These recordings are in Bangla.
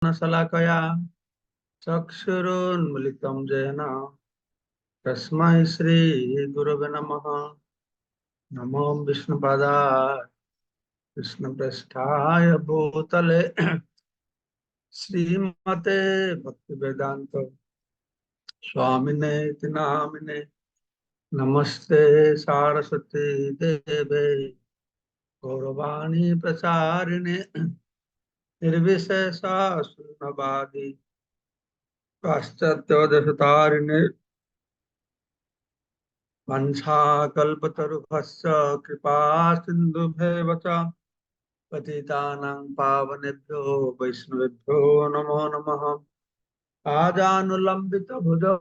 शलाकया चक्षुरुन्मिलितं येन तस्मै श्री गुरवे नमः। नमो विष्णुपादाय कृष्णप्रेष्ठाय भूतले श्रीमते भक्तिवेदांत स्वामिने इति नामिने। नमस्ते सारस्वती देवे गौरवाणी प्रचारिणे निर्विशेषा शून्यवादी पाश्चात्योदयतारिणे वंशाकल्पतरुभश्च कृपा सिन्धुभ्येव च पतितानां पावनेभ्यो वैष्णवेभ्यो नमो नमः। आजानुलम्बितभुजौ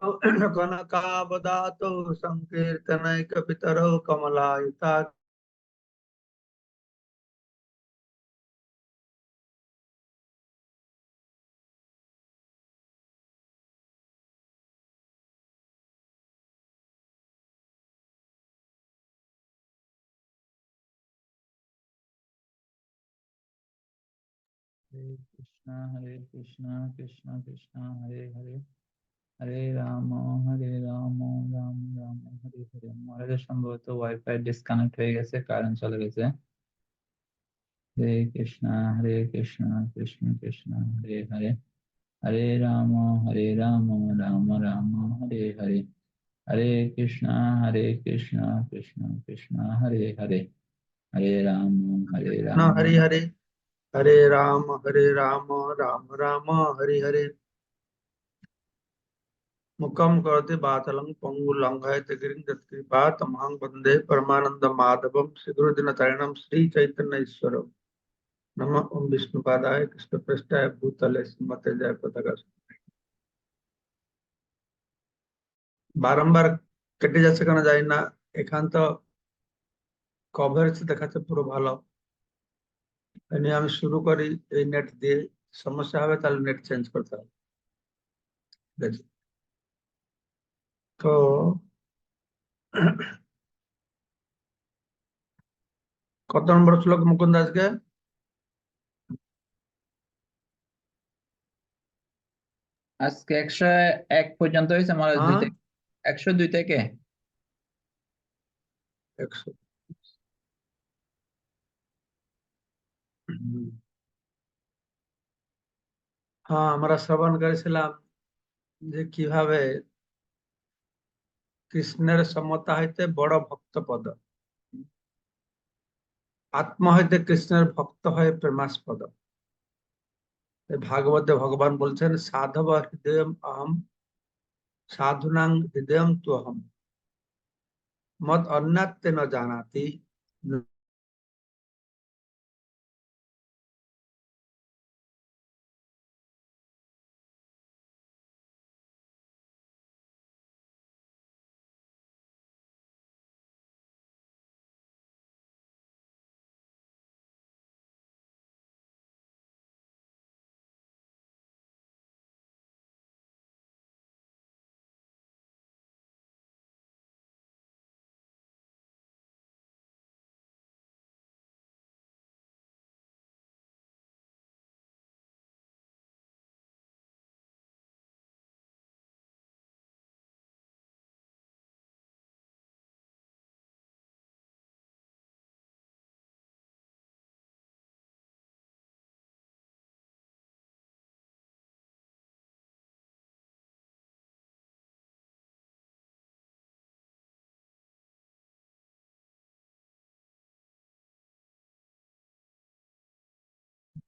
कनकावदातौ सङ्कीर्तनैकपितरौ कमलायिता। हरे कृष्णा कृष्णा कृष्णा हरे हरे हरे राम राम राम हरे हरे। আমাদের সম্ভবত ওয়াইফাই ডিসকানেক্ট হয়ে গেছে, কারেন্ট চলে গেছে। হরে কৃষ্ণ কৃষ্ণ কৃষ্ণ হরে হরে হরে রাম রাম রাম হরে হরে হরে কৃষ্ণ কৃষ্ণ কৃষ্ণ হরে হরে হরে রাম न রাম। हरि हरि हरे राम राम राम हरि हरे। मुखम करोति वाचालं पंगुं लंघयते गिरिं यत्कृपा तमहं वन्दे परमानंद माधवम श्रीगुरुदिनचरणं श्री चैतन्य ईश्वरम्। नमः ओम विष्णुपादाय कृष्णप्रेष्ठाय भूतले श्रीमते जय पताका। বারংবার কেটে যাচ্ছে কেন জানি না। এখান তো কভারেজ দেখাচ্ছে পুরো ভালো। এই নিয়ে আমি শুরু করি এই নেট দিয়ে, সমস্যা হবে তাহলে নেট চেঞ্জ করতে হবে। ঠিক আছে? তো কত নম্বর শ্লোক মুকুন্দ আজকে? আজকে 101 পর্যন্ত হয়েছে, মহারাজ। হ্যাঁ 102 থেকে 100। হুম। হ্যাঁ আমরা শ্রবণ করেছিলাম যে কিভাবে কৃষ্ণের সমতা হইতে বড় ভক্ত পদ, আত্মা হইতে কৃষ্ণের ভক্ত হয় প্রেমাস্পদ। এই ভাগবতে ভগবান বলছেন সাধব হৃদয়ম অহম সাধুনাং হৃদয়ম তু অহম মত অন্যাত্তে ন জানাতি।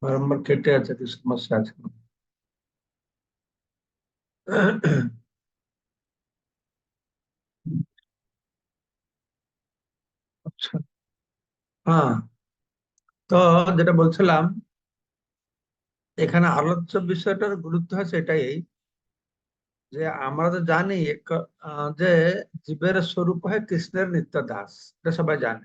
বারম্বার কেটে আছে, কি সমস্যা আছে? আচ্ছা, হ্যাঁ। তো যেটা বলছিলাম, এখানে আলোচ্য বিষয়টার গুরুত্ব হচ্ছে এটাই যে আমরা তো জানি যে জীবের স্বরূপ হয় কৃষ্ণের নিত্য দাস, এটা সবাই জানে।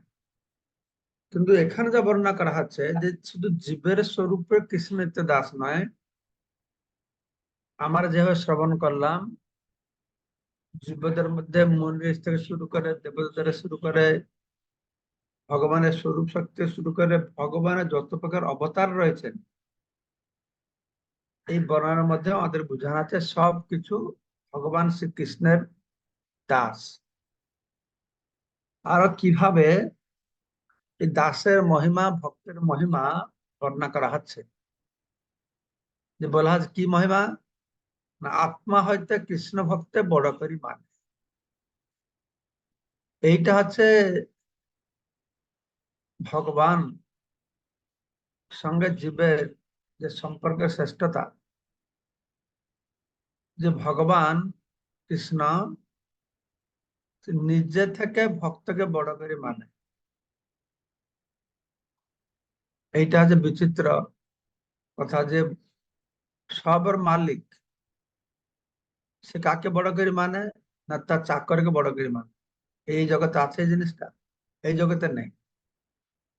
কিন্তু এখানে যা বর্ণনা করা হচ্ছে যে শুধু জীবের স্বরূপে কৃষ্ণ নিত্য দাস নয়, আমরা যেভাবে শ্রবণ করলাম জীবদের মধ্যে মন্দির থেকে শুরু করে দেবতাদের শুরু করে ভগবানের স্বরূপ শক্তি শুরু করে ভগবানের যত প্রকার অবতার রয়েছেন, এই বর্ণনার মধ্যে আমাদের বোঝানো আছে সবকিছু ভগবান শ্রীকৃষ্ণের দাস। আরো কিভাবে এই দাসের মহিমা, ভক্তের মহিমা বর্ণনা করা হচ্ছে। যে বলা হচ্ছে কি মহিমা, না আত্মা হইতে কৃষ্ণ ভক্তে বড় করি মানে। এইটা হচ্ছে ভগবান সঙ্গে জীবের যে সম্পর্কের শ্রেষ্ঠতা। যে ভগবান কৃষ্ণ নিজে থেকে ভক্তকে বড় করে মানে, এইটা হচ্ছে বিচিত্র কথা। যে সবের মালিক সে কাকে বড় করে মানে, না তার চাকরকে বড় করে মানে। এই জগতে আছে এই জিনিসটা, এই জগতে নেই।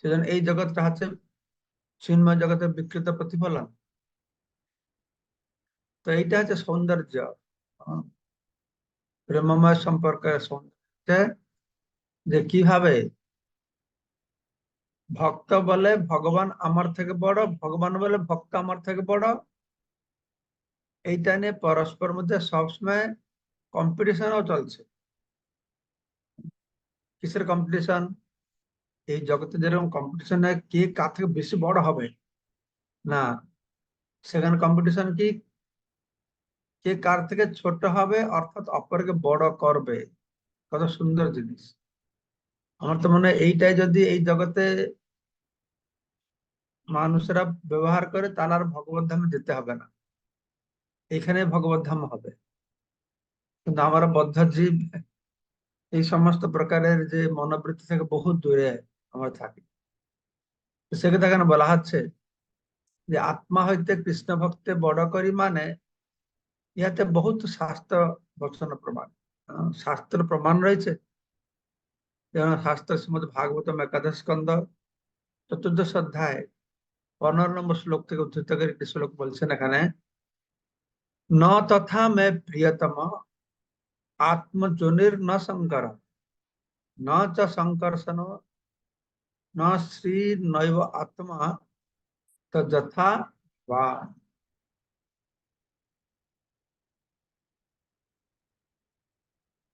সেজন্য এই জগৎটা হচ্ছে চিন্ময় জগতের বিকৃত প্রতিফলন। তো এইটা হচ্ছে সৌন্দর্য, আহ, প্রেমময় সম্পর্কের সৌন্দর্য। যে কিভাবে ভক্ত বলে ভগবান আমার থেকে বড়, ভগবান বলে ভক্ত আমার থেকে বড়। এইটা নিয়ে পরস্পর মধ্যে সবসময় কম্পিটিশনও চলছে। কিসের কম্পিটিশন? এই জগতে যেরকম কম্পিটিশন হয় কে কার থেকে বেশি বড় হবে, না, সেখানে কম্পিটিশন কি কে কার থেকে ছোট হবে, অর্থাৎ অপরকে বড় করবে। কত সুন্দর জিনিস। আমার তো মনে হয় এইটাই যদি এই জগতে মানুষেরা ব্যবহার করে, তাহলে আর ভগবত ধামে যেতে হবে না, এখানে ভগবত ধাম হবে। কিন্তু আমরা বদ্ধ জীব, এই সমস্ত প্রকারের যে মনোবৃত্তি থেকে বহু দূরে আমরা থাকি। তো সেক্ষেত্রে এখানে বলা হচ্ছে যে আত্মা হইতে কৃষ্ণ ভক্তে বড় করি মানে, ইহাতে বহুত শাস্ত্র বচন প্রমাণ, শাস্ত্র প্রমাণ রয়েছে। যেমন শাস্ত্র শ্রীমদ ভাগবতম একাদশ স্কন্ধ 14 অধ্যায় 15 নম্বর শ্লোক থেকে উদ্ধৃত করে একটি শ্লোক বলছেন এখানে, ন তথা মে প্রিয়তম আত্মজনির ন শঙ্কর, ন চ সংকর্ষণ, ন শ্রী নৈব আত্মা তো যথা বা।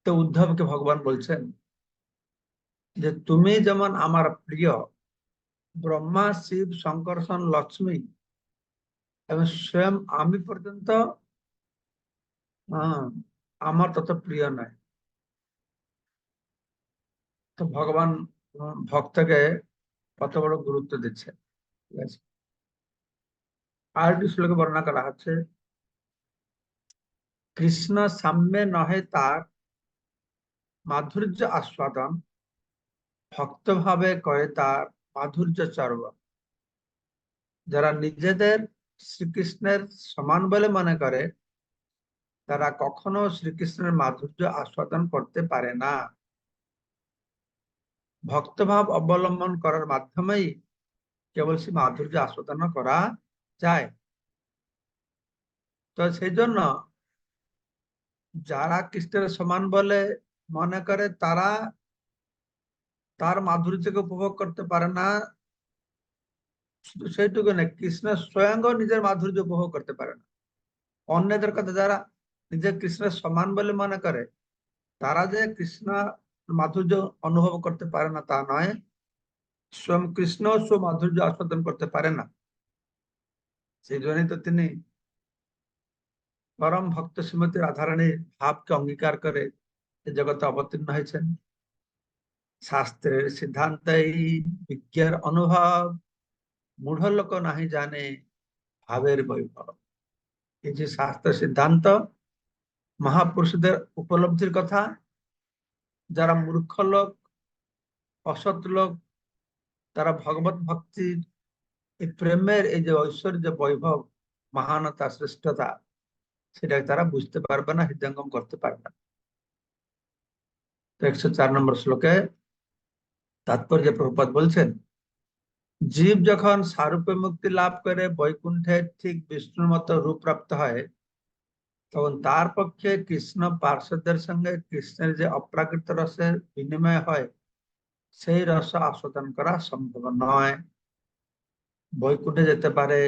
তো উদ্ধবকে ভগবান বলছেন যে তুমি যেমন আমার প্রিয়, ব্রহ্মা শিব শঙ্কর্ষণ লক্ষ্মী এবং স্বয়ং আমি পর্যন্ত আহ, আমার তত প্রিয় নয়। তো ভগবান ভক্তকে কত বড় গুরুত্ব দিচ্ছে। ঠিক আছে, আর একটি শ্লোকে বর্ণনা করা হচ্ছে, কৃষ্ণ সাম্যে নহে তার মাধুর্য আস্বাদন, ভক্ত ভাবে করে তার মাধুর্য চর্ব। যারা নিজেদের শ্রীকৃষ্ণের সমান বলে মনে করে, তারা কখনো শ্রীকৃষ্ণের মাধুর্য আস্বাদন করতে পারে না। ভক্তভাব অবলম্বন করার মাধ্যমেই কেবল সে মাধুর্য আস্বাদন করা যায়। তো সেই জন্য যারা কৃষ্ণের সমান বলে মনে করে, তারা তার মাধুর্যকে উপভোগ করতে পারে না। শুধু সেইটুকু না, কৃষ্ণ স্বয়ংও নিজের মাধুর্য উপভোগ করতে পারে না। অন্যদের কথা, যারা নিজের কৃষ্ণের সমান বলে মনে করে, তারা যে কৃষ্ণ মাধুর্য অনুভব করতে পারে না তা নয়, স্বয়ং কৃষ্ণ স্ব মাধুর্য আস্বাদন করতে পারে না। সেই জন্যই তো তিনি পরম ভক্ত শ্রীমতী রাধারানীর ভাবকে অঙ্গীকার করে এই জগতে অবতীর্ণ হয়েছেন। শাস্ত্রের সিদ্ধান্ত এই বিজ্ঞার অনুভব, মূঢ় লোক নাহি জানে ভাবের বৈভব। এই যে শাস্ত্র সিদ্ধান্ত, মহাপুরুষদের উপলব্ধির কথা, যারা মূর্খ লোক, অসৎ লোক, তারা ভগবত ভক্তির এই প্রেমের এই যে ঐশ্বর্য বৈভব, মহানতা শ্রেষ্ঠতা, সেটা তারা বুঝতে পারবে না, হৃদয়ঙ্গম করতে পারবে না। তো 104 নম্বর শ্লোকে তাৎপর্য প্রভুপাদ বলছেন, জীব যখন সারূপে মুক্তি লাভ করে বৈকুণ্ঠে ঠিক বিষ্ণুর মতো রূপ প্রাপ্ত হয়, তখন তার পক্ষে কৃষ্ণ পার্শ্বদের সঙ্গে কৃষ্ণের যে অপ্রাকৃত রসের বিনিময় হয়, সেই রস আস্বাদন করা সম্ভব নয়। বৈকুণ্ঠে যেতে পারে,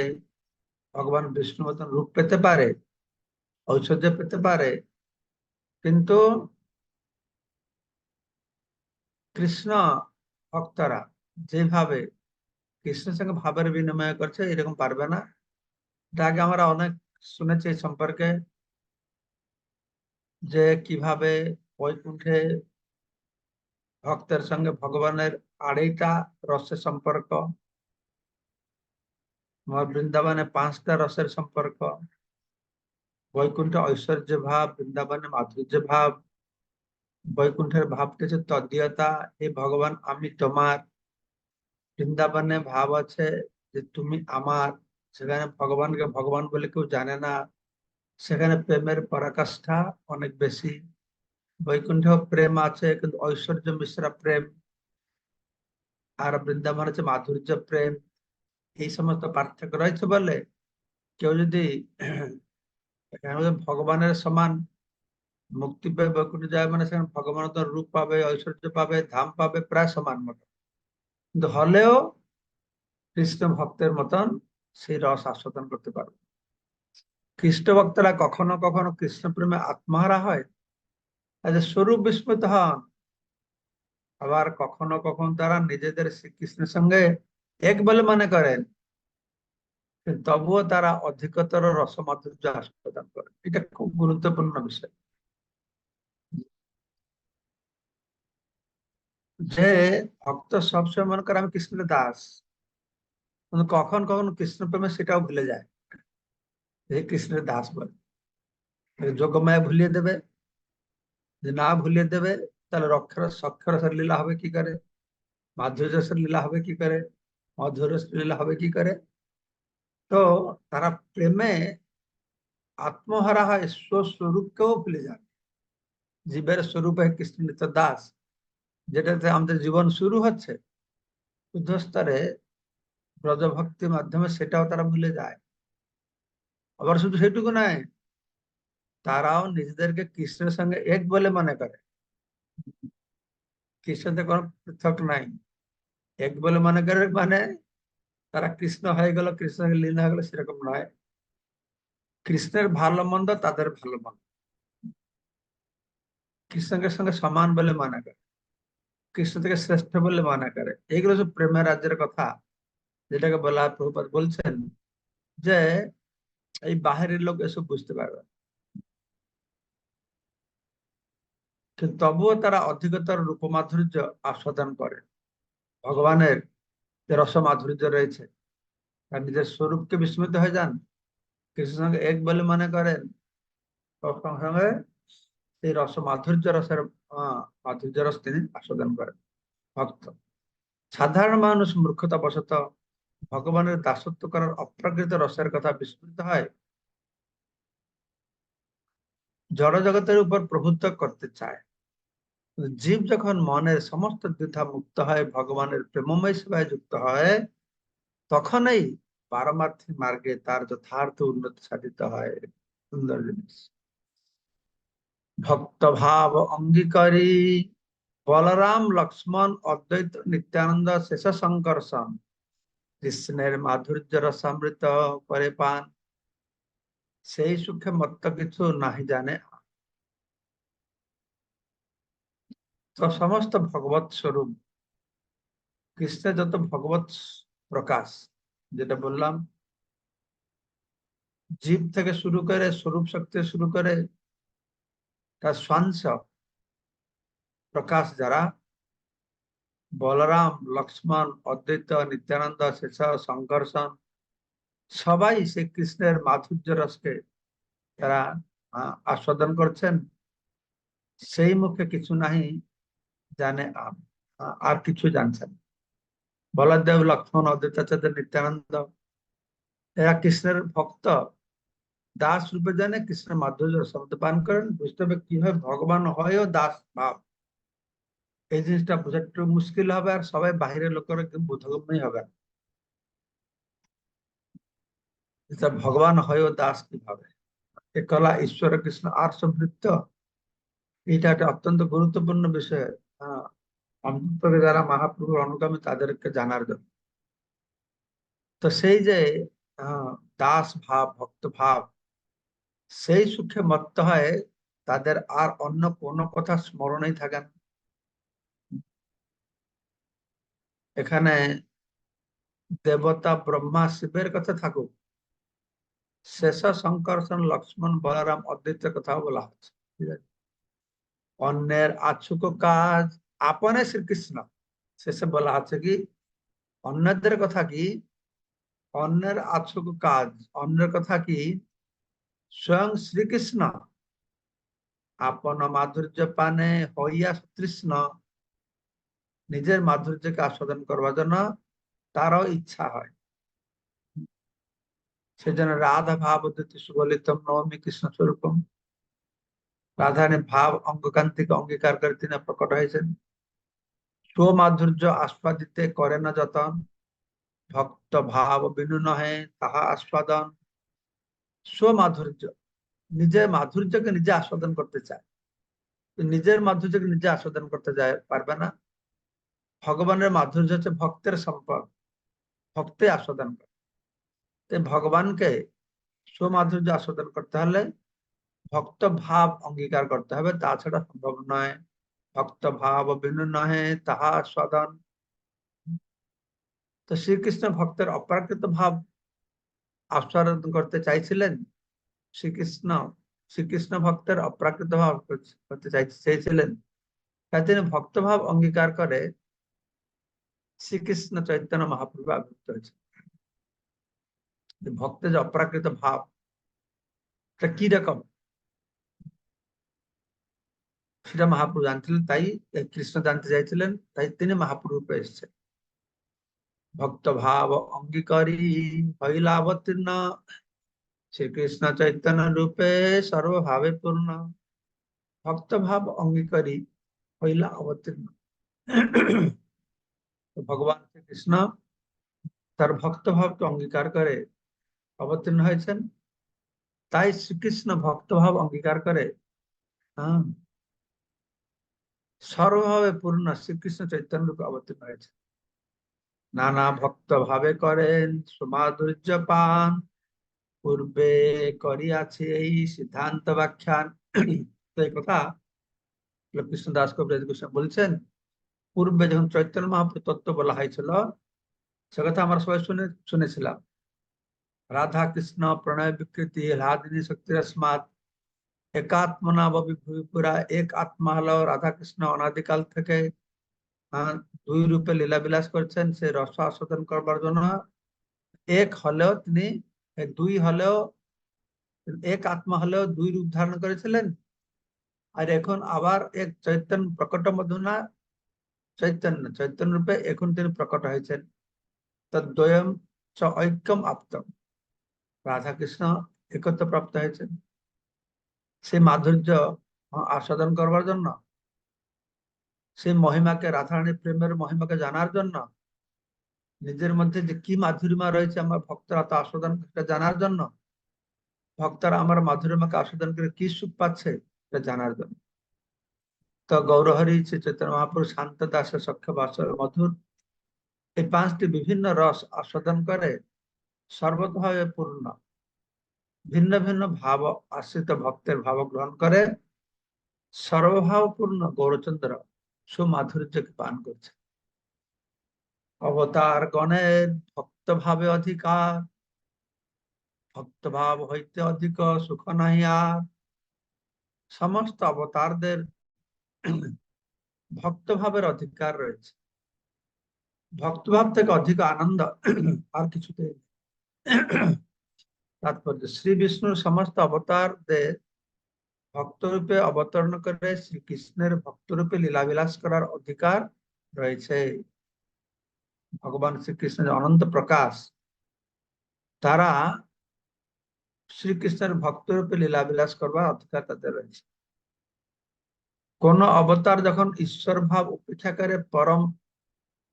ভগবান বিষ্ণু মতন রূপ পেতে পারে, ঐশ্বর্য পেতে পারে, কিন্তু কৃষ্ণ ভক্তরা যেভাবে কৃষ্ণের সঙ্গে ভাবের বিনিময় করছে এরকম পারবে না। এটা আগে আমরা অনেক শুনেছি এই সম্পর্কে, যে কিভাবে বৈকুণ্ঠে ভক্তের সঙ্গে ভগবানের আড়াইটা রসের সম্পর্ক, আমার বৃন্দাবনে 5টা রসের সম্পর্ক, বৈকুণ্ঠে ঐশ্বর্য ভাব, বৃন্দাবনে মাধুর্য ভাব। বৈকুণ্ঠের ভাবটা হচ্ছে তদ্বিয়তা, হে ভগবান আমি তোমার। বৃন্দাবনে ভাব আছে যে তুমি আমার, সেখানে ভগবানকে ভগবান বলে কেউ জানে না, সেখানে প্রেমের পরাকাষ্ঠা অনেক বেশি। বৈকুণ্ঠেও প্রেম আছে কিন্তু ঐশ্বর্য মিশ্রা প্রেম, আর বৃন্দাবন হচ্ছে মাধুর্য প্রেম। এই সমস্ত পার্থক্য রয়েছে বলে কেউ যদি এখানে যদি ভগবানের সমান মুক্তি পেয়ে বৈকুণ্ঠে যায়, মানে সেখানে ভগবানের রূপ পাবে, ঐশ্বর্য পাবে, ধাম পাবে, প্রায় সমান মতো। কিন্তু হলেও কৃষ্ণ ভক্তের মতন সেই রস আস্বাদন করতে পারবে। কৃষ্ণ ভক্তরা কখনো কখনো কৃষ্ণ প্রেমে আত্মহারা হয়, তাদের স্বরূপ বিস্মৃত হন। আবার কখনো কখনো তারা নিজেদের শ্রীকৃষ্ণের সঙ্গে এক বলে মনে করেন, কিন্তু তবুও তারা অধিকতর রসমাধুর্য আস্বাদন করে। এটা খুব গুরুত্বপূর্ণ বিষয়, যে ভক্ত সবসময় মনে করে আমি কৃষ্ণের দাস, কিন্তু কখন কখন কৃষ্ণ প্রেমে সেটাও ভুলে যায়, যে কৃষ্ণের দাস বলে। যোগমায়া ভুলিয়ে দেবে, যে না ভুলিয়ে দেবে তাহলে সক্ষরসের লীলা হবে কি করে, মাধুর্যের লীলা হবে কি করে, মধুরস লীলা হবে কি করে। তো তারা প্রেমে আত্মহারা হয়, স্বস্বরূপকেও ভুলে যায়। জীবের স্বরূপ কৃষ্ণ নিত্য দাস, যেটাতে আমাদের জীবন শুরু হচ্ছে শুদ্ধ স্তরে ব্রজভক্তির মাধ্যমে, সেটাও তারা ভুলে যায়। আবার শুধু সেটুকু নয়, তারাও নিজেদেরকে কৃষ্ণের সঙ্গে এক বলে মনে করে, কৃষ্ণতে কোনো পৃথক নাই। এক বলে মনে করে মানে তারা কৃষ্ণ হয়ে গেল, কৃষ্ণের সঙ্গে লীন হয়ে গেল, সেরকম নয়। কৃষ্ণের ভালো মন্দ তাদের ভালো মন্দ, কৃষ্ণের সঙ্গে সমান বলে মনে করে, কৃষ্ণ থেকে শ্রেষ্ঠ বলে মনে করে। এইগুলো সব প্রেমের রাজ্যের কথা, যেটাকে বলা হয়, প্রভুপাদ বলছেন যে এই বাহিরের লোক এসব বুঝতে পারবে না। কিন্তু তবুও তারা অধিকতর রূপমাধুর্য আস্বাদন করে। ভগবানের যে রস মাধুর্য রয়েছে, তার নিজের স্বরূপকে বিস্মৃত হয়ে যান, কৃষ্ণের সঙ্গে এক বলে মনে করেন, সঙ্গে সঙ্গে এই মাধুর্য রসের মাধুর্য রস তিনি আস্বাদন করেন ভক্ত। সাধারণ মানুষ মূর্খতা বশত ভগবানের দাসত্ব করার অপ্রাকৃত রসের কথা বিস্মৃত হয়, জড় জগতের উপর প্রভুত্ব করতে চায়। জীব যখন মনের সমস্ত দ্বিধা মুক্ত হয়, ভগবানের প্রেমময় সেবায় যুক্ত হয়, তখনই পারমার্থিক মার্গে তার যথার্থ উন্নতি সাধিত হয়। সুন্দর জিনিস। ভক্ত ভাব অঙ্গীকারী বলরাম লক্ষ্মণ অদ্বৈত নিত্যানন্দ শেষ সংকর্ষণ কৃষ্ণের মাধুর্য রসামৃত করে পান, সেই সুখে মত্ত কিছু নাহি জানে। তো সমস্ত ভগবত স্বরূপ, কৃষ্ণের যত ভগবত প্রকাশ, যেটা বললাম, জীব থেকে শুরু করে স্বরূপ শক্তি শুরু করে তার স্বাংশ প্রকাশ যারা, বলরাম লক্ষ্মণ অদ্বৈত নিত্যানন্দ শেষ সংকর্ষণ, সবাই সেই কৃষ্ণের মাধুর্য রসকে তারা আস্বাদন করছেন। সেই মুখে কিছু নাহি জানে আর কিছু জানছেন। বলদেব লক্ষ্মণ অদ্বৈতাচার্য নিত্যানন্দ, এরা কৃষ্ণের ভক্ত, দাস রূপে জানে কৃষ্ণের মাধুর্য শব্দ পান করেন। বুঝতে হবে কিভাবে ভগবান হয়ও দাস ভাব, এই জিনিসটা বোঝা একটু মুশকিল হবে, আর সবাই বাহিরের লোকেরা বোধগম্যই হবে না। এটা ভগবান হয়ও দাস কিভাবে, এ কলা ঈশ্বর কৃষ্ণ আর সম্পৃক্ত, এটা একটা অত্যন্ত গুরুত্বপূর্ণ বিষয়। আহ অন্তরে যারা মহাপ্রভুর অনুগামী তাদেরকে জানার জন্য। তো সেই যে দাস ভাব, ভক্ত ভাব, সেই সুখে মত্ত হয় তাদের আর অন্য কোনো কথা স্মরণেই থাকে না। এখানে দেবতা ব্রহ্মা শিবের কথা থাকুক, শেষ শঙ্কর্ষণ লক্ষ্মণ বলরাম অদ্বৈতের কথাও বলা হচ্ছে, ঠিক আছে? অন্যের আছুক কাজ আপনে শ্রীকৃষ্ণ, শেষে বলা হচ্ছে কি অন্যদের কথা কি, অন্যের আছুক কাজ, অন্যের কথা কি স্বয়ং শ্রীকৃষ্ণ আপন মাধুর্য পানে হইয়া তৃষ্ণ, নিজের মাধুর্যকে আস্বাদন করবার জন্য তারও ইচ্ছা হয়। সেজন্য রাধা ভাব অদ্বৈত সুবলিতম নবমী কৃষ্ণ স্বরূপম, রাধারানী ভাব অঙ্গকান্তিকে অঙ্গীকার করে তিনি প্রকট হয়েছেন। স্বমাধুর্য আস্বাদিতে করে না যতন, ভক্ত ভাব বিনু নহে তাহা আস্বাদন। স্বমাধুর্য, নিজের মাধুর্যকে নিজে আস্বাদন করতে চায়, নিজের মাধুর্যকে নিজে আস্বাদন করতে যায় পারবে না। ভগবানের মাধুর্য হচ্ছে ভক্তের সম্পদ, ভক্তে আস্বাদন করে। ভগবানকে স্বমাধুর্য আস্বাদন করতে হলে ভক্ত ভাব অঙ্গীকার করতে হবে, তাছাড়া সম্ভব নয়। ভক্ত ভাব বিনু নহে তাহা আস্বাদন। তো শ্রীকৃষ্ণ ভক্তের অপ্রাকৃত ভাব আস্বাদন করতে চাইছিলেন। শ্রীকৃষ্ণ শ্রীকৃষ্ণ ভক্তের অপ্রাকৃত ভাব করতে চেয়েছিলেন, তাই তিনি ভক্তভাব অঙ্গীকার করে শ্রীকৃষ্ণ চৈতন্য মহাপ্রভু আবির্ভূত হয়েছে। ভক্তের যে অপ্রাকৃত ভাব এটা কি রকম সেটা মহাপ্রভু জানছিলেন, তাই কৃষ্ণ জানতে চাইছিলেন, তাই তিনি মহাপ্রভু রূপে এসেছেন। ভক্ত ভাব অঙ্গীকারী হইলা অবতীর্ণ, শ্রীকৃষ্ণ চৈতন্য রূপে সর্বভাবে পূর্ণ। ভক্ত ভাব অঙ্গীকারী হইলা অবতীর্ণ। ভগবান শ্রীকৃষ্ণ তার ভক্ত ভাবকে অঙ্গীকার করে অবতীর্ণ হয়েছেন, তাই শ্রীকৃষ্ণ ভক্ত ভাব অঙ্গীকার করে হ্যাঁ, সর্বভাবে পূর্ণ শ্রীকৃষ্ণ চৈতন্য রূপে অবতীর্ণ হয়েছে। নানা ভক্ত ভাবে করেন সমাধুর্য পান, পূর্বে করিয়াছে এই সিদ্ধান্ত ব্যাখ্যান। তো এই কথা কৃষ্ণ দাস কবিরাজ গোস্বামী বলছেন, পূর্বে যখন চৈতন্য মহাপ্রভু তত্ত্ব বলা হয়েছিল সে কথা আমরা সবাই শুনেছিলাম। রাধা কৃষ্ণ প্রণয় বিকৃতি হ্লাদিনী শক্তিরস্মাৎ একাত্মনা পুরা, এক আত্মা হলো রাধা কৃষ্ণ অনাদিকাল থেকে দুই রূপে লীলা বিলাস করছেন, সে রস আস্বাদন করবার জন্য এক হলেও তিনি, দুই হলেও, এক আত্মা হলেও দুই রূপ ধারণ করেছিলেন। আর এখন আবার এক চৈতন্য প্রকট মধুনা চৈতন্য চৈতন্য রূপে এখন তিনি প্রকট হয়েছেন। তদ্বয়ম চ ঐক্যম আপ্তম, রাধা কৃষ্ণ একত্র প্রাপ্ত হয়েছেন সেই মাধুর্য আস্বাদন করবার জন্য, সেই মহিমাকে, রাধারানীর প্রেমের মহিমাকে জানার জন্য, নিজের মধ্যে যে কি মাধুরিমা রয়েছে আমার ভক্তরা তা আস্বাদন জানার জন্য, ভক্তরা আমার মাধুরিমাকে আস্বাদন করে কি সুখ পাচ্ছে এটা জানার জন্য। তো গৌরহরি শ্রী চৈতন্য মহাপ্রভু শান্ত দাসের সখ্য বাসর মধুর এই পাঁচটি বিভিন্ন রস আস্বাদন করে সর্বতভাবে পূর্ণ ভিন্ন ভিন্ন ভাব আশ্রিত ভক্তের ভাব গ্রহণ করে সর্বভাবপূর্ণ গৌরচন্দ্র সুমাধুর্যকে পান করছে। অবতার গণের ভক্ত ভাবে অধিকার, ভক্ত ভাব হইতে অধিক সুখ নাহি আর। সমস্ত অবতারদের ভক্ত ভাবের অধিকার রয়েছে, ভক্তভাব থেকে অধিক আনন্দ আর কিছুতে। তাৎপর্য শ্রী বিষ্ণুর সমস্ত অবতারদের ভক্তরূপে অবতরণ করে শ্রীকৃষ্ণের ভক্তরূপে লীলাবিলাস করার অধিকার রয়েছে। ভগবান শ্রীকৃষ্ণের অনন্ত প্রকাশ, তারা শ্রীকৃষ্ণের ভক্তরূপে লীলাবিলাস করবার অধিকার তাদের রয়েছে। কোন অবতার যখন ঈশ্বর ভাব উপেক্ষা করে পরম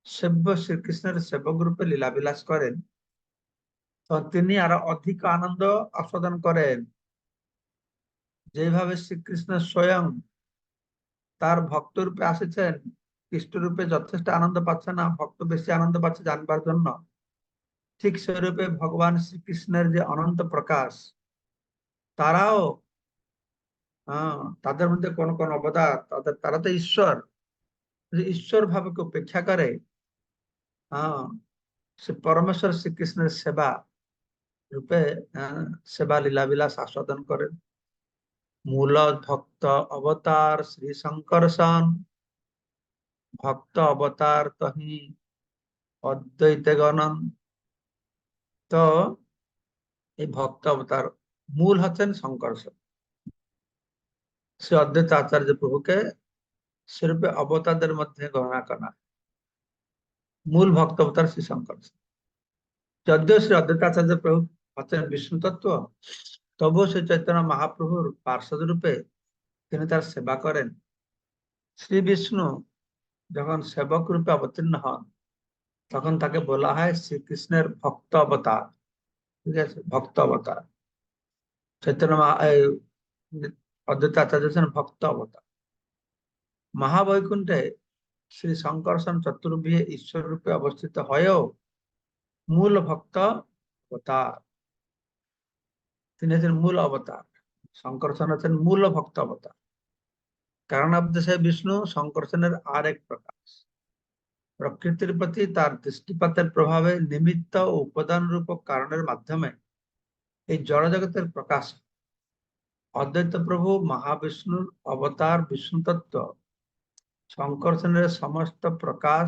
সেব্য শ্রীকৃষ্ণের সেবক রূপে লীলাবিলাস করেন, তখন তিনি আরো অধিক আনন্দ আস্বাদন করেন। যেভাবে শ্রীকৃষ্ণ স্বয়ং তার ভক্ত রূপে আসেছেন, খ্রিস্ট রূপে যথেষ্ট আনন্দ পাচ্ছে না, ভক্ত বেশি আনন্দ পাচ্ছে জানবার জন্য, ঠিক সেরূপে ভগবান শ্রীকৃষ্ণের যে অনন্ত প্রকাশ, তারাও তাদের মধ্যে কোন কোন অবতার, তারা তো ঈশ্বর, যে ঈশ্বর ভাবকে উপেক্ষা করে সে পরমেশ্বর শ্রীকৃষ্ণের সেবা রূপে সেবা লীলাবিলাস আস্বাদন করেন। মূল ভক্ত অবতার শ্রী শঙ্করসন, ভক্ত অবতার তহি অদ্বৈতে গণন। তো এই ভক্ত অবতার মূল হচ্ছেন শঙ্করসন, সে অদ্বৈত আচার্য প্রভুকে সেরূপে অবতারদের মধ্যে গণনা করা। মূল ভক্ত অবতার শ্রী শঙ্করসন। যদিও শ্রী অদ্বৈত আচার্য প্রভু হচ্ছেন বিষ্ণু তত্ত্ব, তবুও শ্রী চৈতন্য মহাপ্রভুর পার্ষদ রূপে তিনি তার সেবা করেন। শ্রী বিষ্ণু যখন সেবক রূপে অবতীর্ণ হন, তখন তাকে বলা হয় শ্রীকৃষ্ণের ভক্ত অবতার। ঠিক আছে, ভক্ত অবতার। চৈতন্য অদ্বৈত আচার্য হচ্ছেন ভক্ত অবতার। মহাবৈকুণ্ঠে শ্রী শঙ্করসন চতুর্ভুজে ঈশ্বর রূপে অবস্থিত হয়েও মূল ভক্ত অবতার। তিনি হচ্ছেন মূল অবতার। শঙ্করসন হচ্ছেন মূল ভক্ত অবতার। কারণ সে বিষ্ণু শঙ্করসনের আর এক প্রকাশ। প্রকৃতির প্রতি তার দৃষ্টিপাতের প্রভাবে নিমিত্ত ও উপাদান রূপক কারণের মাধ্যমে এই জড়জগতের প্রকাশ। অদ্বৈত প্রভু মহাবিষ্ণুর অবতার বিষ্ণু তত্ত্ব, শঙ্করসনের সমস্ত প্রকাশ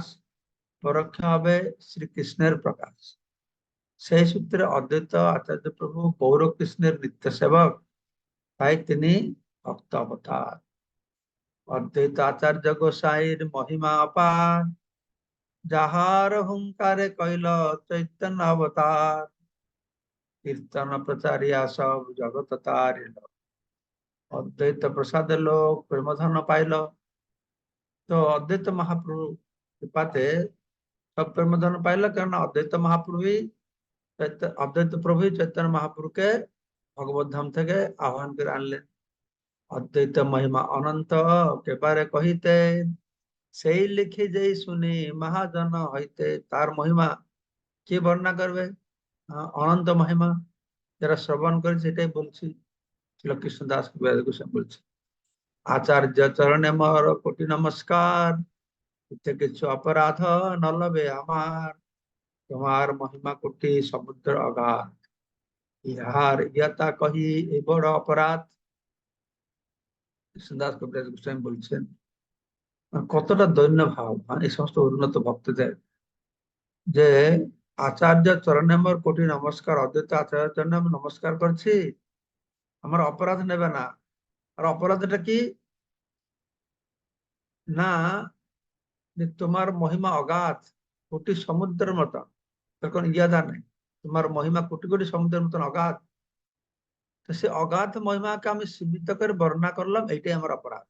পরোক্ষভাবে শ্রীকৃষ্ণের প্রকাশ। সেই সূত্রে অদ্বৈত আচার্য প্রভু গৌরকৃষ্ণের নিত্য সেবক, তাই তিনি ভক্ত অবতার। অদ্বৈত আচার্য গোসাইর মহিমা অপার, যাহার হুঙ্কারে কইল চৈতন্য অবতার। কীর্তন প্রচারিয়া সব জগৎ তারিল, অদ্বৈত প্রসাদে লোক প্রেমধন পাইল। তো অদ্বৈত মহাপ্রভু কৃপাতে সব প্রেমধন পাইল, কেননা অদ্বৈত মহাপ্রভু, অদ্বৈত প্রভু চৈতন্য মহাপ্রভুকে ভগবত ধাম থেকে আহ্বান করে আনলেন। অদ্বৈত মহিমা অনন্ত কেবারে কহিতে, সেই লিখি যেই শুনি মহাজন হইতে। তার মহিমা কে বর্ণনা করবে? অনন্ত মহিমা, যারা শ্রবণ করে সেটাই বলছি। শ্রী কৃষ্ণদাস কবিরাজ গোস্বামী বলছে, আচার্য চরণে মর কোটি নমস্কার, এতে কিছু অপরাধ নলবে আমার। তোমার মহিমা কোটি সমুদ্র অগাধ, ইহার ইয়তা কহি এ বড় অপরাধ। কৃষ্ণদাস কবিরাজ গোস্বামী বলছেন, কতটা দৈন্য ভাব এই সমস্ত উন্নত ভক্তদের, যে আচার্য চরণে আমার কোটি নমস্কার, অদ্বৈত আচার্য চরণে আমি নমস্কার করছি, আমার অপরাধ নেবে না। আর অপরাধটা কি? না, যে তোমার মহিমা অগাধ, কোটি সমুদ্রের মতন, তখন ইয়াদা নেই। তোমার মহিমা কোটি কোটি সমুদ্রের মতন অগাধ, তো সে অগাধ মহিমাকে আমি সীমিত করে বর্ণনা করলাম, এইটাই আমার অপরাধ।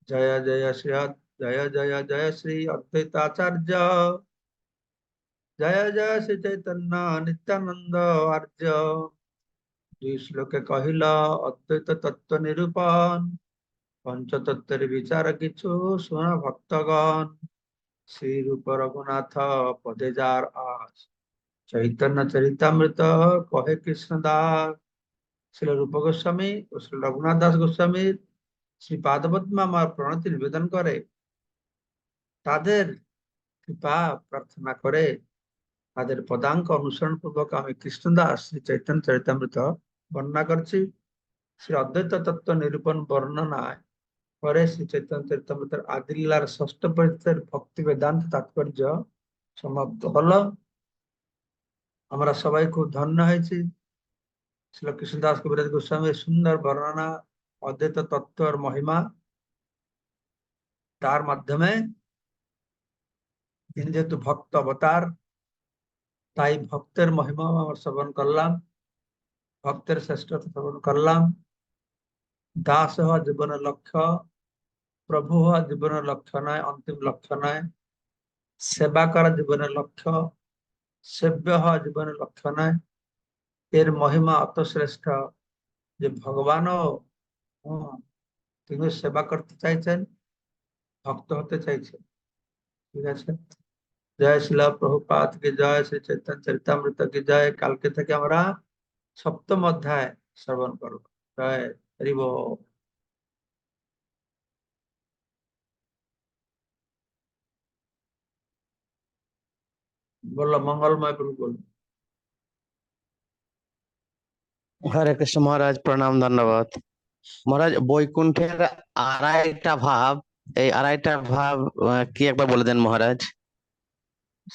জয় জয় শ্রী জয় জয় জয় শ্রী অদ্বৈত আচার্য, জয় জয় শ্রী চৈতন্য নিত্যানন্দ আর্য। দুই শ্লোকে কহিল অদ্বৈত তত্ত্ব নিরূপণ, পঞ্চতত্ত্বের বিচার কিছু শোনা ভক্তগণ। শ্রী রূপ রঘুনাথ পদে যার আস, চৈতন্য চরিতামৃত কহে কৃষ্ণ দাস। শ্রী রূপ গোস্বামী ও শ্রী রঘুনাথ দাস গোস্বামীর শ্রী পাদপদ্মে আমার প্রণতি নিবেদন করে, তাদের কৃপা প্রার্থনা করে, তাদের পদাঙ্ক অনুসরণ পূর্বক আমি কৃষ্ণদাস শ্রী চৈতন্য চরিতামৃত বর্ণনা করছি। শ্রী অদ্বৈত তত্ত্ব নিরূপণ বর্ণনায় পরে শ্রী চৈতন্য চরিতামৃতের আদিলীলার ষষ্ঠ পরিচ্ছেদের ভক্তি বেদান্ত তাৎপর্য সমাপ্ত হলো। আমরা সবাই খুব ধন্য হয়েছি। শ্রী কৃষ্ণদাস কবিরাজ গোস্বামীর সুন্দর বর্ণনা অদ্বৈত তত্ত্বর মহিমা, তার মাধ্যমে তিনি যেহেতু ভক্ত অবতার, তাই ভক্তের মহিমা আমরা শ্রবণ করলাম, ভক্তের শ্রেষ্ঠতা শ্রবণ করলাম। দাস হওয়া জীবনের লক্ষ্য, প্রভু হওয়া জীবনের লক্ষ্য নয়, অন্তিম লক্ষ্য নয়। সেবা করা জীবনের লক্ষ্য, সেব্য হওয়া জীবনের লক্ষ্য নয়। এর মহিমা অত শ্রেষ্ঠ যে ভগবানও তিনি সেবা করতে চাইছেন, ভক্ত হতে চাইছেন। ঠিক আছে। জয় শিলা প্রভুপাদ কি জয়, শ্রী চৈতন্য চরিতামৃত কি জয়। কালকে থেকে আমরা সপ্তম অধ্যায় শ্রবণ করব। জয় হরি বল। বললো মঙ্গলময় প্রভু বলুন। হরে কৃষ্ণ মহারাজ, প্রণাম, ধন্যবাদ মহারাজ। বৈকুণ্ঠের আড়াইটা ভাব, এই আড়াইটা ভাব কি একবার বলে দেন মহারাজ?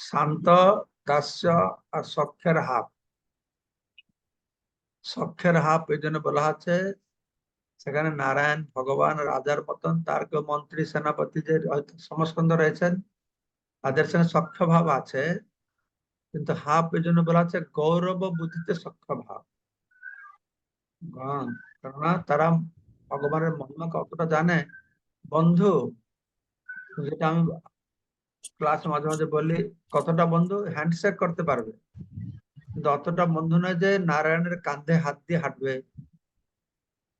শান্ত, দাস্য আর সখ্যের হাপ। সখ্যের হাপ এই জন্য বলা হচ্ছে, সেখানে নারায়ণ ভগবান রাজার মতন, তার কেউ মন্ত্রী সেনাপতি যে হয়তো সমস্কন্দ রয়েছেন, তাদের সঙ্গে সখ্য ভাব আছে। কিন্তু হাপ এই জন্য বলা হচ্ছে গৌরব বুদ্ধিতে সখ্য ভাব। কেননা তারা ভগবানের মহিমা কতটা জানে। বন্ধু, যেটা আমি ক্লাস মাঝে মাঝে বলি, কতটা বন্ধু হ্যান্ডশেক করতে পারবে, কিন্তু অতটা বন্ধু নয় যে নারায়ণের কাঁধে হাত দিয়ে হাঁটবে,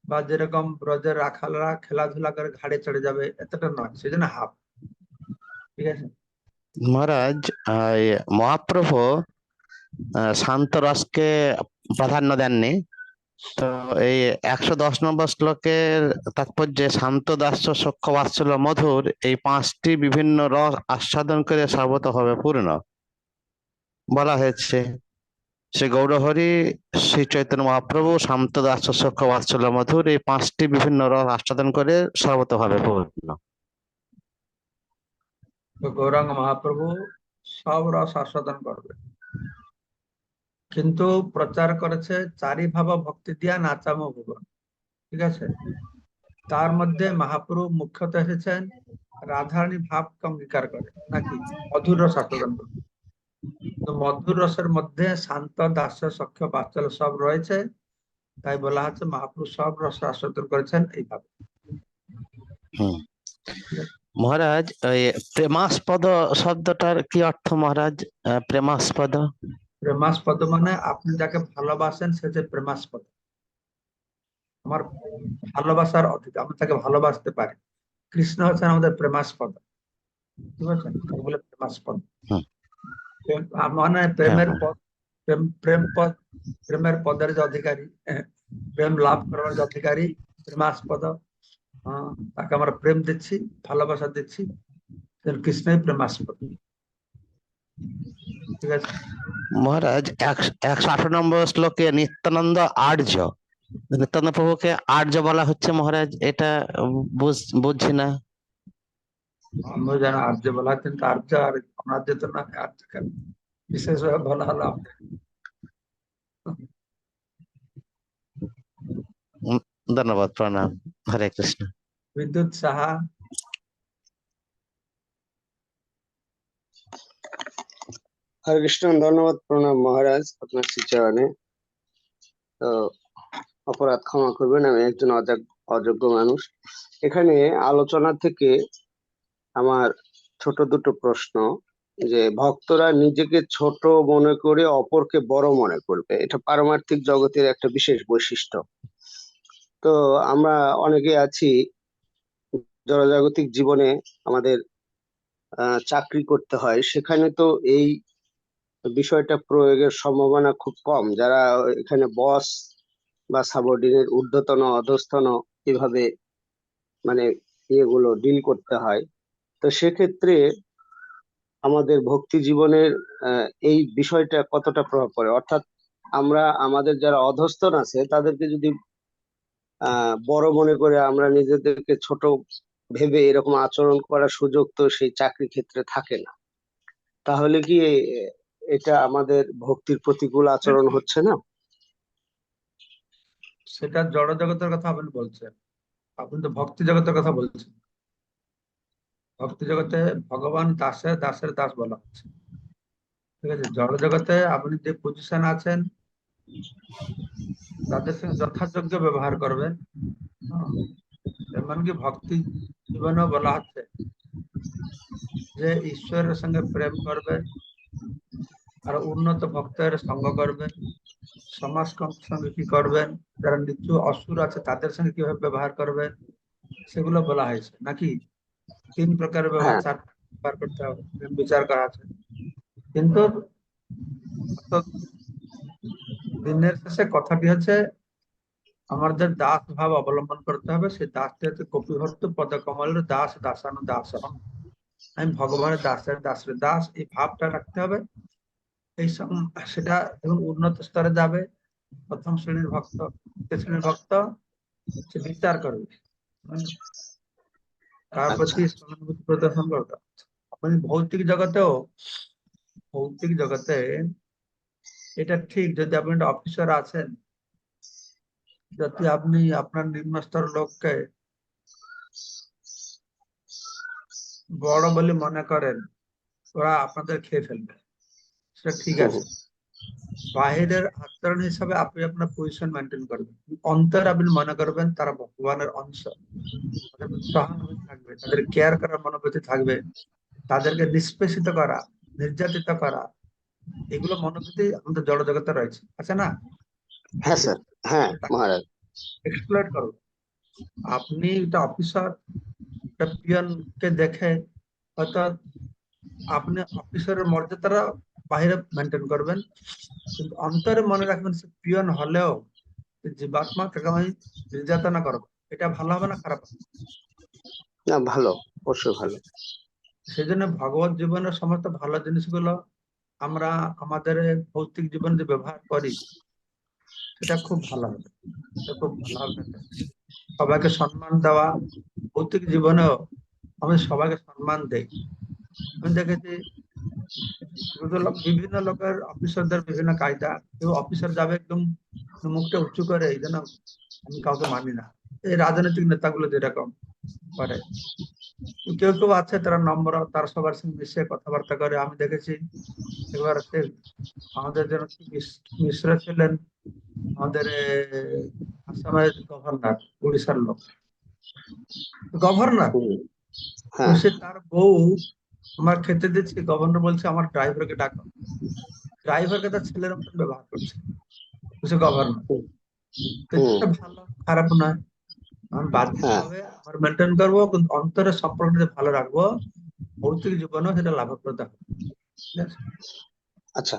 বা যেরকম ব্রজের রাখালরা খেলাধুলা করে ঘাড়ে চড়ে যাবে, এতটা নয়। সেই জন্য হাফ। ঠিক আছে। মহারাজ, এই মহাপ্রভু শান্ত রসকে প্রাধান্য দেননি। তো এই 110 নম্বর শ্লোকের তাৎপর্যে শান্ত, দাস্য, সখ্য, বাৎসল্য, মধুর, এই পাঁচটি বিভিন্ন রস আস্বাদন করে সর্বতভাবে পূর্ণ বলা হয়েছে। শ্রী গৌরহরি, শ্রী চৈতন্য মহাপ্রভু শান্ত, দাস্য, সখ্য, বাৎসল্য, মধুর, এই পাঁচটি বিভিন্ন রস আস্বাদন করে সর্বতভাবে পূর্ণ। তো গৌরাঙ্গ মহাপ্রভু সব রস আস্বাদন করবে, কিন্তু প্রচার করেছে চারি ভাব ভক্তি দিয়া নাচামো ভুবন। ঠিক আছে। তার মধ্যে মহাপ্রভু মুখ্যত এসেছেন রাধারানী ভাবকে অঙ্গীকার করে, নাকি মধুর রস আস্বাদন করে। তো মধুর রসের মধ্যে শান্ত, দাস্য, সখ্য, বাৎসল্য সব রয়েছে। তাই বলা হচ্ছে মহাপ্রভু সব রস আস্বাদন করেছেন এইভাবে। হুম। ঠিক আছে। মহারাজ, ওই প্রেমাস্পদ শব্দটার কি অর্থ মহারাজ? প্রেমাস্পদ, প্রেমাস্পদ মানে আপনি যাকে ভালোবাসেন সে যে প্রেমাস্পদ। আমার ভালোবাসার অতীত, আমি তাকে ভালোবাসতে পারি। কৃষ্ণ হচ্ছেন আমাদের প্রেমাস্পদ। ঠিক আছে, তাকে বলে প্রেমাস্পদ। হুম, মানে হ্যাঁ প্রেমের হ্যাঁ। পদ, প্রেম পদ, প্রেমের পদের যে অধিকারী, প্রেম লাভ করার যে অধিকারী, প্রেমাস্পদ। তাকে আমরা প্রেম দিচ্ছি, ভালোবাসা দিচ্ছি। কৃষ্ণই প্রেমাস্পদ। ঠিক আছে। মহারাজ, 118 নম্বর শ্লোকে নিত্যানন্দ আর্য, নিত্যানন্দ প্রভুকে আর্য বলা হচ্ছে মহারাজ, এটা বুঝছি না। আমরা যেন আর্য বলা হয়, কিন্তু আর্য আর অনার্য তো না, আর্য কেন বিশেষভাবে বলা হলো আপনাকে। উম, ধন্যবাদ, প্রণাম, হরে কৃষ্ণ। বিদ্যুৎ সাহা। হরে কৃষ্ণ, ধন্যবাদ, প্রণাম মহারাজ আপনার শ্রীচরণে। তো অপরাধ ক্ষমা করবেন, আমি একজন অযোগ্য মানুষ। এখানে আলোচনা থেকে আমার ছোট দুটো প্রশ্ন, যে ভক্তরা নিজেকে ছোট মনে করে অপরকে বড় মনে করবে, এটা পারমার্থিক জগতের একটা বিশেষ বৈশিষ্ট্য। তো আমরা অনেকে আছি জড়জাগতিক জীবনে, আমাদের চাকরি করতে হয়, সেখানে তো এই বিষয়টা প্রয়োগের সম্ভাবনা খুব কম। যারা এখানে বস বা সাবঅর্ডিনেট, ঊর্ধ্বতন অধস্তন, এভাবে মানে ইয়েগুলো ডিল করতে হয়। তো সেক্ষেত্রে আমাদের ভক্তি জীবনের এই বিষয়টা কতটা প্রভাব পড়ে? অর্থাৎ আমরা আমাদের যারা অধস্তন আছে তাদেরকে যদি বড় মনে করে আমরা নিজেদেরকে ছোট ভেবে এরকম আচরণ করার সুযোগ তো সেই চাকরি ক্ষেত্রে থাকে না। তাহলে কি এটা আমাদের ভক্তির প্রতিকূল আচরণ হচ্ছে না? সেটা জড় জগতের কথা আপনি বলছেন, আপনি তো ভক্তি জগতের কথা বলছেন। ভক্তি জগতে ভগবান দাসের দাসের দাস বলা হচ্ছে। ঠিক আছে। জড় জগতে আপনি যে পজিশন আছেন, তাদের সঙ্গে যথাযোগ্য ব্যবহার করবেন। হ্যাঁ, এমনকি ভক্তি জীবনেও বলা হচ্ছে যে ঈশ্বরের সঙ্গে প্রেম করবেন, আর উন্নত ভক্তের সঙ্গ করবেন, সমাজ সঙ্গে কি করবেন, যারা নিচু অসুর আছে তাদের সঙ্গে কিভাবে ব্যবহার করবেন, সেগুলো বলা হয়েছে নাকি। 3 প্রকারের ব্যবহার, হ্যাঁ, 4 ব্যবহার করতে হবে, বিচার করা আছে। কিন্তু দিনের শেষে কথাটি হচ্ছে আমাদের দাস ভাব অবলম্বন করতে হবে। সেই দাসটি হচ্ছে কপিভর্ত পদকমলের দাস দাসানু দাসহম। আমি ভগবানের দাসের দাসের দাস, এই ভাবটা রাখতে হবে। এই সেটা যখন উন্নত স্তরে যাবে, প্রথম শ্রেণীর ভক্ত, দ্বিতীয় শ্রেণীর ভক্ত, সে বিচার করবে, তার আচ্ছা প্রতি সহানুভূতি প্রদর্শন করতে হবে। মানে ভৌতিক জগতে এটা ঠিক, যদি আপনি একটা অফিসার আছেন, যদি আপনি আপনার নিম্ন স্তর লোককে বড় বলে মনে করেন, ওরা আপনাদের খেয়ে ফেলবে, সেটা ঠিক হুম, আছে। বাহিরের আচরণ হিসাবে আপনি আপনার পজিশন মেনটেন করবেন, অন্তর আপনি মনে করবেন তারা ভগবানের অংশ, তাদের প্রতি সহানুভূতি থাকবে, তাদের কেয়ার করার মনোভূতি থাকবে, তাদেরকে নিষ্পেষিত করা, নির্যাতিত করা, এগুলো মনোভূতি আমাদের জড় জগতে রয়েছে, আছে না? হ্যাঁ স্যার, হ্যাঁ মহারাজ। এক্সপ্লয়েট করো। আপনি একটা অফিসার, একটা পিয়নকে দেখে হয়তো আপনি অফিসারের মর্যাদাটা বাইরে মেনটেন করবেন, কিন্তু অন্তরে মনে রাখবেন সে পিয়ন হলেও জীবাত্মা তাকে আমি নির্যাতনা করবো, এটা ভালো হবে না খারাপ হবে? না, ভালো, অবশ্যই ভালো। সেই জন্য ভগবত জীবনের সমস্ত ভালো জিনিসগুলো আমরা আমাদের ভৌতিক জীবনে যে ব্যবহার করি, সেটা খুব ভালো হবে, সেটা খুব ভালো হবে। সবাইকে সম্মান দেওয়া, ভৌতিক জীবনেও আমি সবাইকে সম্মান দেই। আমি দেখেছি বিভিন্ন লোকের অফিসারদের বিভিন্ন কায়দা, কেউ অফিসার যাবে একদম মুখটা উঁচু করে, এই জন্য আমি কাউকে মানি না, এই রাজনৈতিক নেতাগুলো যেরকম করে। কেউ কেউ আছে তারা নম্র, তারা সবার সঙ্গে মিশে কথাবার্তা করে। আমি দেখেছি একবার সে আমাদের যেন মিশ্র ছিলেন, আমাদের আসামের গভর্নর, উড়িষ্যার লোক, গভর্নর। হুম, তো হ্যাঁ সে তার বউ, আমার খেতে দিচ্ছি, গভর্নর বলছে আমার ড্রাইভারকে ডাকো, ড্রাইভারকে তার ছেলের মতন ব্যবহার করছে, তো সে গভর্নর। হুম, তো হুম, এটা ভালো খারাপ নয়, আমি বাহ্যিক হ্যাঁ ভাবে আমার মেনটেন করবো, কিন্তু অন্তরের সম্পর্ক যদি ভালো রাখবো, ভৌতিক জীবনেও সেটা লাভপ্রদ হবে। ঠিক আছে? আচ্ছা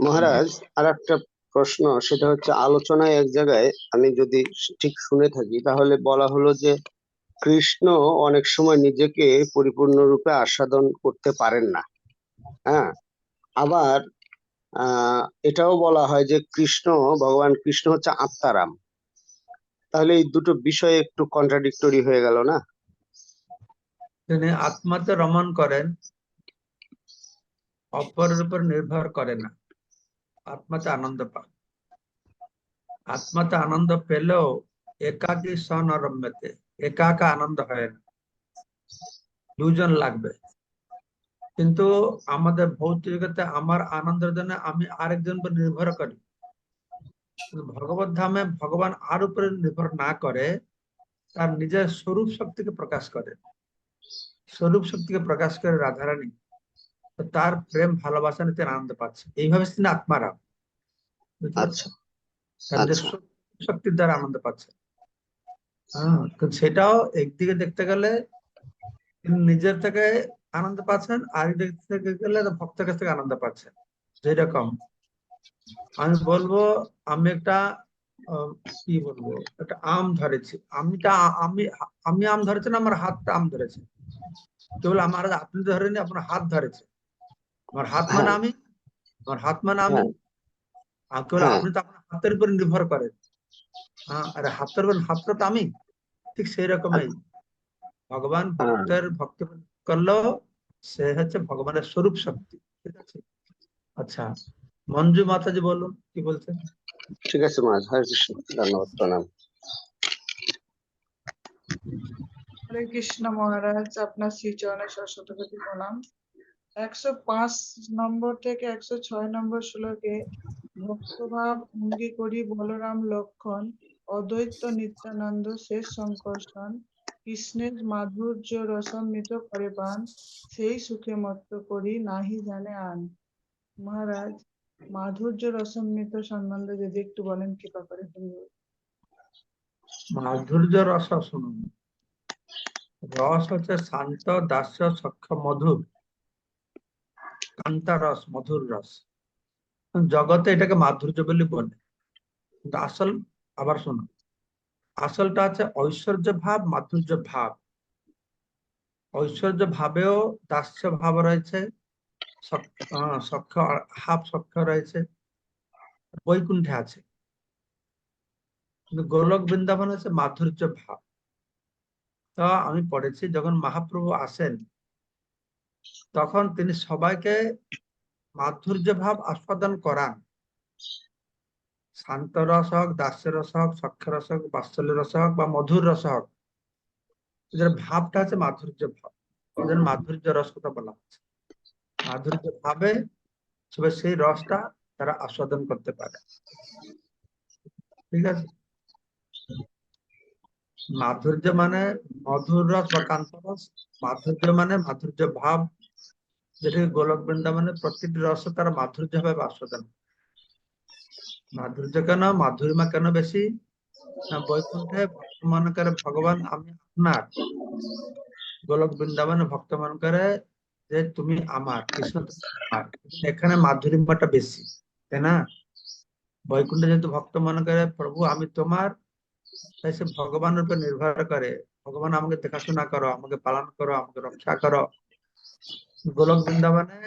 মহারাজ, আর একটা প্রশ্ন, সেটা হচ্ছে আলোচনায় এক জায়গায় আমি যদি ঠিক শুনে থাকি তাহলে বলা হলো যে কৃষ্ণ অনেক সময় নিজেকে পরিপূর্ণরূপে আস্বাদন করতে পারেন না। হ্যাঁ, আবার এটাও বলা হয় যে ভগবান কৃষ্ণ হচ্ছে আত্মারাম। তাহলে এই দুটো বিষয় একটু কন্ট্রাডিক্টরি হয়ে গেল না? তিনি আত্মাতে রমণ করেন, অপরের উপর নির্ভর করে না, আত্মাতে আনন্দ পান। আত্মাতে আনন্দ পেলেও একাকী স্বনরম্যতে, একা একা আনন্দ হয় না, দুজন লাগবে। কিন্তু আমাদের ভৌতিক জগতে আমার আনন্দের জন্য আমি আরেকজন উপর নির্ভর করি। কিন্তু ভগবত ধামে ভগবান আর উপরে নির্ভর না করে, তার নিজের স্বরূপ শক্তিকে প্রকাশ করে, স্বরূপ শক্তিকে প্রকাশ করে রাধারানী, তো তার প্রেম ভালোবাসা নিয়ে তিনি আনন্দ পাচ্ছে, এইভাবে তিনি আত্মারাম। বুঝতে আচ্ছা, পারছেন? তার নিজের আচ্ছা, শক্তির দ্বারা আনন্দ পাচ্ছে। হ্যাঁ, কিন্তু সেটাও একদিকে দেখতে গেলে তিনি নিজের থেকে আনন্দ পাচ্ছেন, আর দিক থেকে গেলে ভক্তের কাছ থেকে আনন্দ পাচ্ছেন। যেরকম আমি বলবো, আমি একটা আহ, কি বলবো, একটা আম ধরেছি, আমি আমি আম ধরেছি না, আমার হাতটা আম ধরেছে, কেবল আমার আপনি ধরেনি, আপনার হাত ধরেছে। আমার হাত মানে হ্যাঁ, আমি, আমার হাত মানে আমি, হ্যাঁ, আর কেবল হ্যাঁ, আপনি তো আপনার হাতের উপর নির্ভর করেন। হ্যাঁ, আরে হাতের উপর, হাতটা তো আমি। ঠিক সেই রকমই ভগবান হ্যাঁ, ভক্তি করলেও সে হচ্ছে ভগবানের স্বরূপ শক্তি। ঠিক আছে? আচ্ছা, মঞ্জু মাতাজি বলুন কি বলছেন। ঠিক আছে মহারাজ, হরে কৃষ্ণ, ধন্যবাদ, প্রণাম। হরে কৃষ্ণ মহারাজ, আপনার শ্রীচরণে শতকোটি প্রণাম। 105 নম্বর থেকে 106 নম্বর শ্লোকে ভক্তভাব অঙ্গী করি বলরাম লক্ষণ, অদ্বৈত নিত্যানন্দ শেষ সংকর্ষণ, কৃষ্ণের মাধুর্য রসামৃত করে পান, সেই সুখে মত্ত করি নাহি জানে আন। মহারাজ, মাধুর্য রসামৃত সম্বন্ধে যদি একটু বলেন কৃপা করে। মাধুর্য রস শুনুন। রস হচ্ছে শান্ত, দাস্য, সখ্য, মধুর, কান্তা রস, মধুর রস। জগতে এটাকে মাধুর্য বলে বলে, কিন্তু আসল, আবার শোনো, আসলটা আছে ঐশ্বর্য ভাব, মাধুর্য ভাব। ঐশ্বর্য ভাবেও দাস্য ভাব রয়েছে, সখ্য, হাফ সখ্য রয়েছে, বৈকুণ্ঠে আছে। কিন্তু গোলক বৃন্দাবন হচ্ছে মাধুর্য ভাব। তো আমি পড়েছি যখন মহাপ্রভু আসেন তখন তিনি সবাইকে মাধুর্য ভাব আস্বাদন করান। শান্ত রস হোক, দাস্য রস হোক, সখ্য রস হোক, বাৎসল্য রস হোক বা মধুর রস হোক, এদের ভাবটা আছে মাধুর্য ভাব। এদের মাধুর্য রস কথা বলা হচ্ছে। মাধুর্য ভাবে সবাই সেই রসটা তারা আস্বাদন করতে পারে। ঠিক আছে, মাধুর্য মানে মধুর রস বা কান্ত রস, মাধুর্য মানে মাধুর্য ভাব, যেটাকে গোলক বৃন্দাবনে প্রতিটি রস তারা মাধুর্য ভাবে আস্বাদন। মাধুর্য কেন, মাধুরিমা কেন বেশি না, বৈকুণ্ঠে ভক্ত মনে করে ভগবান আমি আপনার, গোলক বৃন্দাবনে ভক্ত মনে করে যে তুমি আমার, কৃষ্ণ তুমি আমার। এখানে মাধুরিমাটা বেশি, তাই না? বৈকুণ্ঠে যেহেতু ভক্ত মনে করে প্রভু আমি তোমার, তাই সে ভগবানের উপর নির্ভর করে, ভগবান আমাকে দেখাশোনা করো, আমাকে পালন করো, আমাকে রক্ষা করো। গোলক বৃন্দাবনে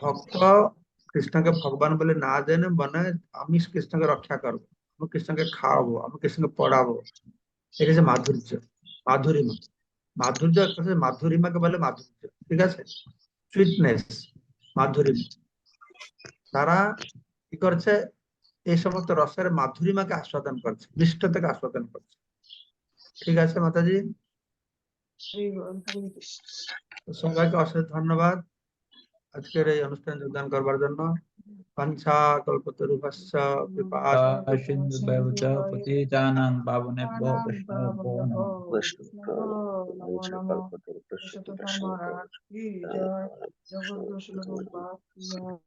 ভক্ত কৃষ্ণকে ভগবান বলে না জেনে বলে আমি কৃষ্ণকে রক্ষা করবো, আমি কৃষ্ণকে খাওয়াবো, আমি কৃষ্ণকে পড়াবো। এটা হচ্ছে মাধুর্য, মাধুরিমা। মাধুর্য একটা হচ্ছে মাধুরিমাকে বলে মাধুর্য, ঠিক আছে, সুইটনেস, মাধুরিমা। তারা কি করছে, এই সমস্ত রসের মাধুরিমাকে আস্বাদন করছে, মিষ্টতাকে আস্বাদন করছে। ঠিক আছে মাতাজি, হরি বল, হরে কৃষ্ণ। তো সবাইকে অশেষ ধন্যবাদ আজকের এই অনুষ্ঠানে যোগদান করবার জন্য। পাঞ্ছা কল্পতরুভ্যশ্চ কৃপা সিন্ধু ব্যবচ পতিতানাং পাবনেভ্যো নাম বৈষ্ণবেভ্যো বাবনেভ্যো নমঃ। বৈষ্ণবো নমো নমো। সতত মহারাজ কি জয়, জগৎ গোসাল পাপ কি জয়।